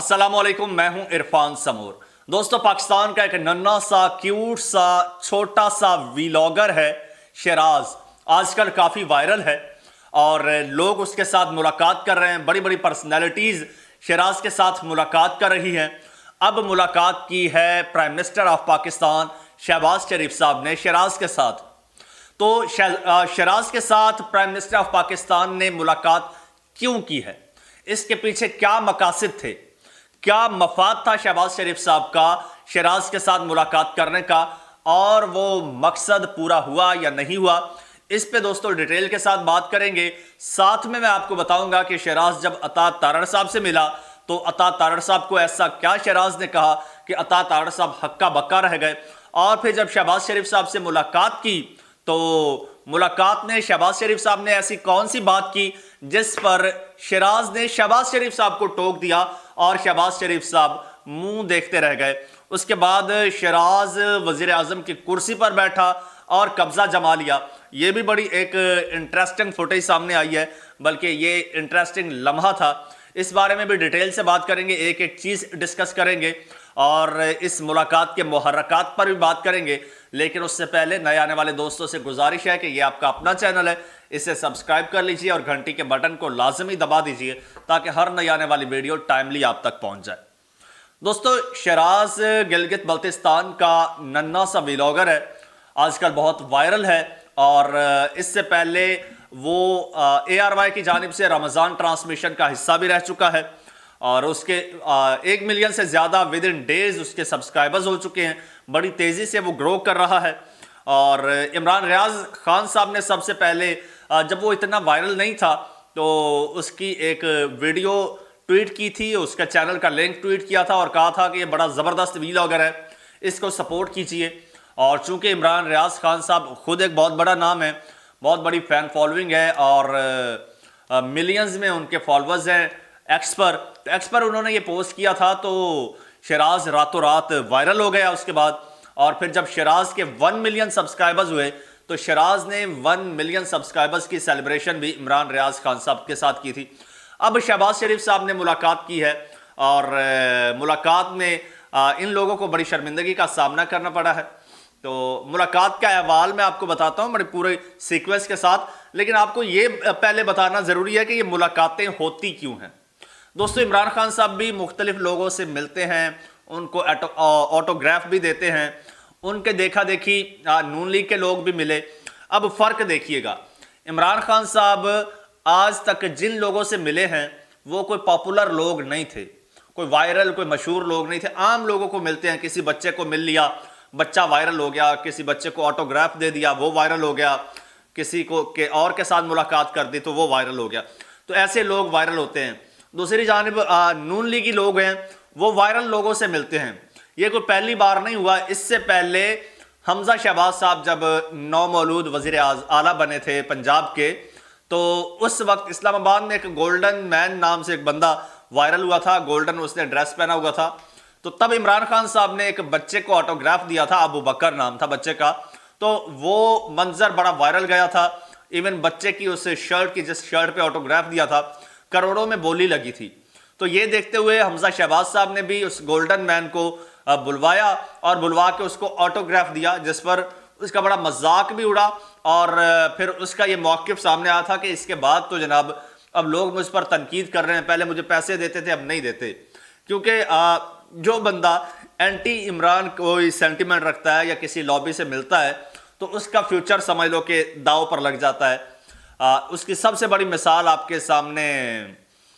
अस्सलाम वालेकुम, मैं हूं इरफान समूर। दोस्तों, पाकिस्तान का एक नन्हा सा क्यूट सा छोटा सा वीलॉगर है शराज। आजकल काफ़ी वायरल है और लोग उसके साथ मुलाकात कर रहे हैं। बड़ी बड़ी पर्सनैलिटीज़ शराज के साथ मुलाकात कर रही हैं। अब मुलाकात की है prime minister of Pakistan Shahbaz Sharif साहब ने शराज के साथ। तो शराज के साथ प्राइम मिनिस्टर ऑफ पाकिस्तान ने मुलाकात क्यों की है, इसके पीछे क्या मकासद थे, क्या मफाद था शहबाज शरीफ साहब का शराज के साथ मुलाकात करने का, और वो मकसद पूरा हुआ या नहीं हुआ, इस पे दोस्तों डिटेल के साथ बात करेंगे। साथ में मैं आपको बताऊंगा कि शराज जब अता तारड़ साहब से मिला तो अता तारड़ साहब को ऐसा क्या शराज ने कहा कि अता तारड़ साहब हक्का बक्का रह गए। और फिर जब शहबाज शरीफ साहब से मुलाकात की तो मुलाकात में शहबाज शरीफ साहब ने ऐसी कौन सी बात की जिस पर शराज ने शहबाज शरीफ साहब को टोक दिया और शहबाज शरीफ साहब मुंह देखते रह गए। उसके बाद शराज वजीर आजम की कुर्सी पर बैठा और कब्जा जमा लिया। ये भी बड़ी एक इंटरेस्टिंग फुटेज सामने आई है, बल्कि ये इंटरेस्टिंग लम्हा था। इस बारे में भी डिटेल से बात करेंगे, एक एक चीज़ डिस्कस करेंगे और इस मुलाकात के मुहर्रकात पर भी बात करेंगे। लेकिन उससे पहले नए आने वाले दोस्तों से गुजारिश है कि ये आपका अपना चैनल है, इसे सब्सक्राइब कर लीजिए और घंटी के बटन को लाजमी दबा दीजिए ताकि हर नई आने वाली वीडियो टाइमली आप तक पहुंच जाए। दोस्तों, शराज गिलगित बल्तिस्तान का नन्हा सा व्लॉगर है, आजकल बहुत वायरल है। और इससे पहले वो ARY की जानिब से रमज़ान ट्रांसमिशन का हिस्सा भी रह चुका है और उसके 1 मिलियन से ज़्यादा विद इन डेज उसके सब्सक्राइबर्स हो चुके हैं। बड़ी तेज़ी से वो ग्रो कर रहा है। और इमरान रियाज खान साहब ने सबसे पहले जब वो इतना वायरल नहीं था तो उसकी एक वीडियो ट्वीट की थी, उसका चैनल का लिंक ट्वीट किया था और कहा था कि ये बड़ा ज़बरदस्त व्लॉगर है, इसको सपोर्ट कीजिए। और चूंकि इमरान रियाज खान साहब खुद एक बहुत बड़ा नाम है, बहुत बड़ी फ़ैन फॉलोइंग है और मिलियंस में उनके फॉलोअर्स हैं एक्स पर उन्होंने ये पोस्ट किया था तो शराज रातों रात वायरल हो गया उसके बाद। और फिर जब शराज के 1 मिलियन सब्सक्राइबर्स हुए तो शराज ने 1 मिलियन सब्सक्राइबर्स की सेलिब्रेशन भी इमरान रियाज खान साहब के साथ की थी। अब शहबाज शरीफ साहब ने मुलाकात की है और मुलाकात में इन लोगों को बड़ी शर्मिंदगी का सामना करना पड़ा है। तो मुलाकात का अहवाल मैं आपको बताता हूँ बड़े पूरे सीक्वेंस के साथ, लेकिन आपको ये पहले बताना ज़रूरी है कि ये मुलाकातें होती क्यों हैं। दोस्तों, इमरान खान साहब भी मुख्तलिफ लोगों से मिलते हैं, उनको ऑटोग्राफ भी देते हैं, उनके देखा देखी नून लीग के लोग भी मिले। अब फ़र्क देखिएगा, इमरान खान साहब आज तक जिन लोगों से मिले हैं वो कोई पॉपुलर लोग नहीं थे, कोई वायरल कोई मशहूर लोग नहीं थे। आम लोगों को मिलते हैं, किसी बच्चे को मिल लिया, बच्चा वायरल हो गया, किसी बच्चे को ऑटोग्राफ दे दिया, वो वायरल हो गया, किसी को के साथ मुलाकात कर दी तो वो वायरल हो गया। तो ऐसे लोग वायरल होते हैं। दूसरी जानिब नून लीगी लोग हैं, वो वायरल लोगों से मिलते हैं। ये कोई पहली बार नहीं हुआ। इससे पहले हमजा शहबाज साहब जब नौमौलूद वज़ीर आला बने थे पंजाब के, तो उस वक्त इस्लामाबाद में एक गोल्डन मैन नाम से एक बंदा वायरल हुआ था, गोल्डन उसने ड्रेस पहना हुआ था। तो तब इमरान खान साहब ने एक बच्चे को ऑटोग्राफ दिया था, अबू बकर नाम था बच्चे का, तो वो मंजर बड़ा वायरल गया था। इवन बच्चे की उस शर्ट की जिस शर्ट पे ऑटोग्राफ दिया था करोड़ों में बोली लगी थी। तो ये देखते हुए हमजा शहबाज साहब ने भी उस गोल्डन मैन को बुलवाया और बुलवा के उसको ऑटोग्राफ दिया, जिस पर उसका बड़ा मजाक भी उड़ा। और फिर उसका ये मौक़िफ़ सामने आया था कि इसके बाद तो जनाब अब लोग मुझ पर तनकीद कर रहे हैं, पहले मुझे पैसे देते थे अब नहीं देते। क्योंकि जो बंदा एंटी इमरान कोई सेंटिमेंट रखता है या किसी लॉबी से मिलता है तो उसका फ्यूचर समझ लो कि दाव पर लग जाता है। उसकी सबसे बड़ी मिसाल आपके सामने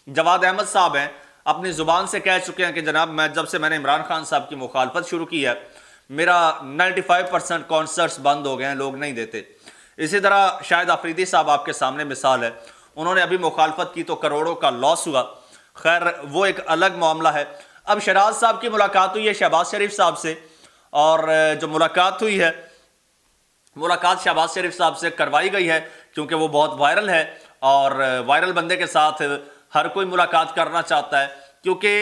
जवाद अहमद साहब हैं, अपनी ज़ुबान से कह चुके हैं कि जनाब मैं जब से मैंने इमरान खान साहब की मुखालफत शुरू की है मेरा 95% कॉन्सर्ट्स बंद हो गए हैं, लोग नहीं देते। इसी तरह शाहिद अफरीदी साहब आपके सामने मिसाल है, उन्होंने अभी मुखालफत की तो करोड़ों का लॉस हुआ। खैर वो एक अलग मामला है। अब शराज साहब की मुलाकात हुई है शहबाज शरीफ साहब से, और जो मुलाकात हुई है मुलाकात शहबाज शरीफ साहब से करवाई गई है क्योंकि वो बहुत वायरल है और वायरल बंदे के साथ हर कोई मुलाकात करना चाहता है। क्योंकि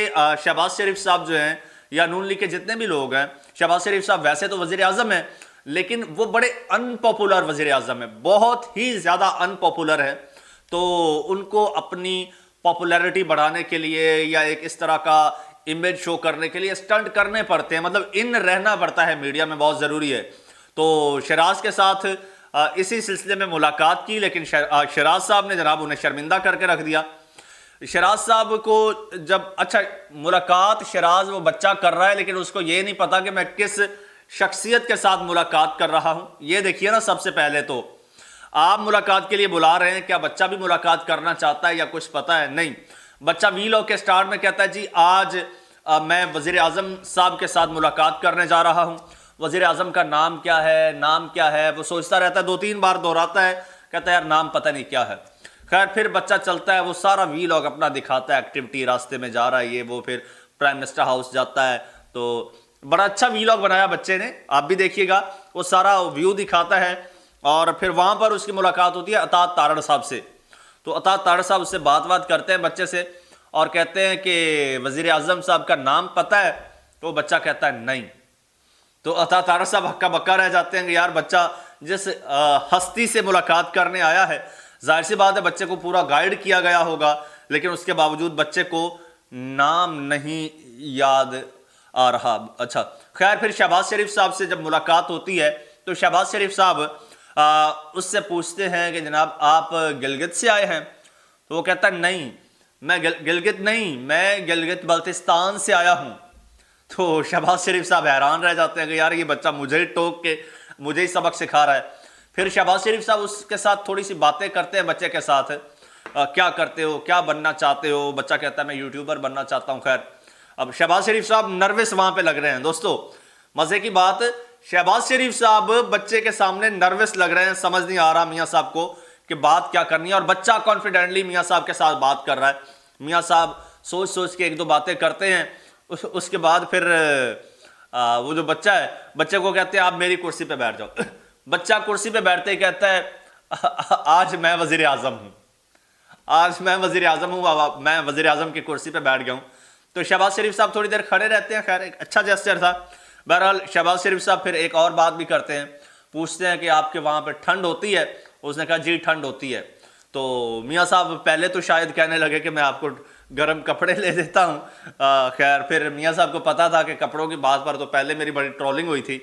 शहबाज शरीफ साहब जो हैं या नून लीग के जितने भी लोग हैं, शहबाज शरीफ साहब वैसे तो वज़ीर आज़म हैं लेकिन वो बड़े अनपॉपुलर वज़ीर आज़म है, बहुत ही ज़्यादा अनपॉपुलर है। तो उनको अपनी पॉपुलैरिटी बढ़ाने के लिए या एक इस तरह का امیج شو کرنے کے لیے اسٹنٹ کرنے پڑتے ہیں, مطلب ان رہنا پڑتا ہے میڈیا میں, بہت ضروری ہے. تو شیراز کے ساتھ اسی سلسلے میں ملاقات کی, لیکن شیراز صاحب نے جناب انہیں شرمندہ کر کے رکھ دیا. شیراز صاحب کو جب اچھا ملاقات شیراز وہ بچہ کر رہا ہے, لیکن اس کو یہ نہیں پتا کہ میں کس شخصیت کے ساتھ ملاقات کر رہا ہوں. یہ دیکھیے نا, سب سے پہلے تو آپ ملاقات کے لیے بلا رہے ہیں, کیا بچہ بھی ملاقات کرنا چاہتا ہے یا کچھ پتا ہے؟ نہیں. بچہ ویلاگ کے سٹارٹ میں کہتا ہے جی آج میں وزیر اعظم صاحب کے ساتھ ملاقات کرنے جا رہا ہوں. وزیر اعظم کا نام کیا ہے, نام کیا ہے, وہ سوچتا رہتا ہے, 2-3 بار دہراتا ہے, کہتا ہے یار نام پتہ نہیں کیا ہے. خیر پھر بچہ چلتا ہے, وہ سارا ویلاگ اپنا دکھاتا ہے, ایکٹیویٹی, راستے میں جا رہا ہے یہ وہ, پھر پرائم منسٹر ہاؤس جاتا ہے. تو بڑا اچھا ویلاگ بنایا بچے نے, آپ بھی دیکھیے گا, وہ سارا ویو دکھاتا ہے. اور پھر وہاں پر اس کی ملاقات ہوتی ہے اطاعت تارڑ صاحب سے. تو اطاعت تارڑ صاحب اس سے بات کرتے ہیں بچے سے, اور کہتے ہیں کہ وزیر اعظم صاحب کا نام پتہ ہے؟ تو وہ بچہ کہتا ہے نہیں. تو اطاعت تارڑ صاحب ہکا بکا رہ جاتے ہیں کہ یار بچہ جس ہستی سے ملاقات کرنے آیا ہے, ظاہر سی بات ہے بچے کو پورا گائیڈ کیا گیا ہوگا, لیکن اس کے باوجود بچے کو نام نہیں یاد آ رہا. اچھا خیر پھر شہباز شریف صاحب سے جب ملاقات ہوتی ہے تو شہباز شریف صاحب اس سے پوچھتے ہیں کہ جناب آپ گلگت سے آئے ہیں؟ تو وہ کہتا ہے نہیں, میں گلگت نہیں, میں گلگت بلتستان سے آیا ہوں. تو شہباز شریف صاحب حیران رہ جاتے ہیں کہ یار یہ بچہ مجھے ہی ٹوک کے مجھے ہی سبق سکھا رہا ہے. پھر شہباز شریف صاحب اس کے ساتھ تھوڑی سی باتیں کرتے ہیں بچے کے ساتھ, کیا کرتے ہو, کیا بننا چاہتے ہو؟ بچہ کہتا ہے میں یوٹیوبر بننا چاہتا ہوں. خیر اب شہباز شریف صاحب نروس وہاں پہ لگ رہے ہیں. دوستو مزے کی بات, شہباز شریف صاحب بچے کے سامنے نروس لگ رہے ہیں, سمجھ نہیں آ رہا میاں صاحب کو کہ بات کیا کرنی ہے, اور بچہ کانفیڈنٹلی میاں صاحب کے ساتھ بات کر رہا ہے. میاں صاحب سوچ کے 1-2 باتیں کرتے ہیں. اس کے بعد پھر وہ جو بچہ ہے, بچے کو کہتے ہیں آپ میری کرسی پہ بیٹھ جاؤ. بچہ کرسی پہ بیٹھتے ہی کہتا ہے آج میں وزیر اعظم ہوں, آج میں وزیر اعظم ہوں, میں وزیر اعظم کی کرسی پہ بیٹھ گیا ہوں. تو شہباز شریف صاحب تھوڑی دیر کھڑے رہتے ہیں. خیر ایک اچھا جیسچر تھا. بہرحال شہباز شریف صاحب پھر ایک اور بات بھی کرتے ہیں, پوچھتے ہیں کہ آپ کے وہاں پہ ٹھنڈ ہوتی ہے؟ اس نے کہا جی ٹھنڈ ہوتی ہے. تو میاں صاحب پہلے تو شاید کہنے لگے کہ میں آپ کو گرم کپڑے لے دیتا ہوں. خیر پھر میاں صاحب کو پتا تھا کہ کپڑوں کی بات پر تو پہلے میری بڑی ٹرولنگ ہوئی تھی,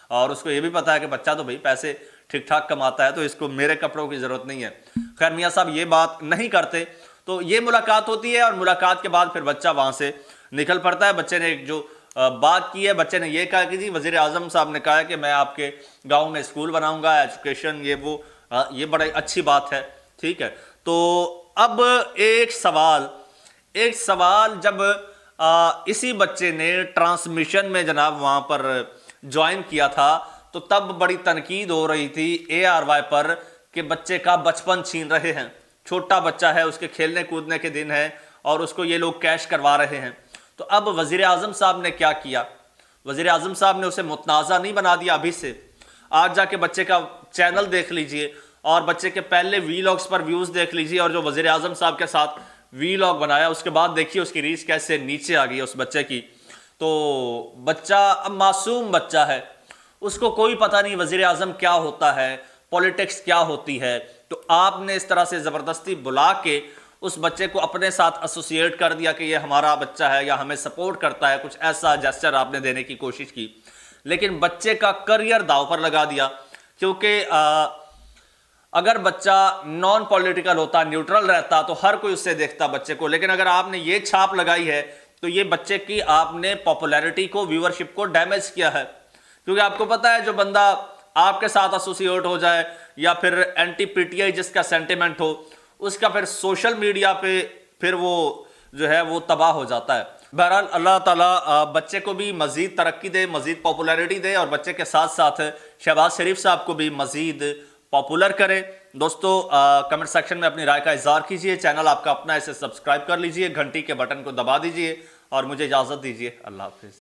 اور اس کو یہ بھی پتا ہے کہ بچہ تو بھائی پیسے ٹھیک ٹھاک کماتا ہے, تو اس کو میرے کپڑوں کی ضرورت نہیں ہے. خیر میاں صاحب یہ بات نہیں کرتے. تو یہ ملاقات ہوتی ہے, اور ملاقات کے بعد پھر بچہ وہاں سے نکل پڑتا ہے. بچے نے ایک جو بات کی ہے, بچے نے یہ کہا کہ جی وزیر اعظم صاحب نے کہا ہے کہ میں آپ کے گاؤں میں اسکول بناؤں گا, ایجوکیشن یہ وہ, یہ بڑی اچھی بات ہے. ٹھیک ہے. تو اب ایک سوال جب اسی بچے نے ٹرانسمیشن میں جناب وہاں پر جوائن کیا تھا, تو تب بڑی تنقید ہو رہی تھی ARY پر کہ بچے کا بچپن چھین رہے ہیں. چھوٹا بچہ ہے, اس کے کھیلنے کودنے کے دن ہیں, اور اس کو یہ لوگ کیش کروا رہے ہیں. تو اب وزیر اعظم صاحب نے کیا کیا؟ وزیر اعظم صاحب نے اسے متنازع نہیں بنا دیا ابھی سے. آج جا کے بچے کا چینل دیکھ لیجئے, اور بچے کے پہلے ویلاگز پر ویوز دیکھ لیجئے, اور جو وزیر اعظم صاحب کے ساتھ ویلاگ بنایا اس کے بعد دیکھیے اس کی ریچ کیسے نیچے آ گئی اس بچے کی. تو بچہ اب معصوم بچہ ہے, اس کو کوئی پتہ نہیں وزیر اعظم کیا ہوتا ہے, پولیٹکس کیا ہوتی ہے. تو آپ نے اس طرح سے زبردستی بلا کے اس بچے کو اپنے ساتھ ایسوسیٹ کر دیا کہ یہ ہمارا بچہ ہے یا ہمیں سپورٹ کرتا ہے, کچھ ایسا جیسچر آپ نے دینے کی کوشش کی. لیکن بچے کا کریئر داؤ پر لگا دیا, کیونکہ اگر بچہ نان پولیٹیکل ہوتا, نیوٹرل رہتا, تو ہر کوئی اس سے دیکھتا بچے کو. لیکن اگر آپ نے یہ چھاپ لگائی ہے تو یہ بچے کی آپ نے پاپولیرٹی کو, ویورشپ کو ڈیمیج کیا ہے. کیونکہ آپ کو پتہ ہے جو بندہ آپ کے ساتھ ایسوسیٹ ہو جائے, یا پھر اینٹی PTI جس کا سینٹیمنٹ ہو, اس کا پھر سوشل میڈیا پہ پھر وہ جو ہے وہ تباہ ہو جاتا ہے. بہرحال اللہ تعالیٰ بچے کو بھی مزید ترقی دے, مزید پاپولیرٹی دے, اور بچے کے ساتھ ساتھ شہباز شریف صاحب کو بھی مزید پاپولر کرے. دوستو کمنٹ سیکشن میں اپنی رائے کا اظہار کیجئے. چینل آپ کا اپنا ہے, اسے سبسکرائب کر لیجئے, گھنٹی کے بٹن کو دبا دیجئے, اور مجھے اجازت دیجئے. اللہ حافظ.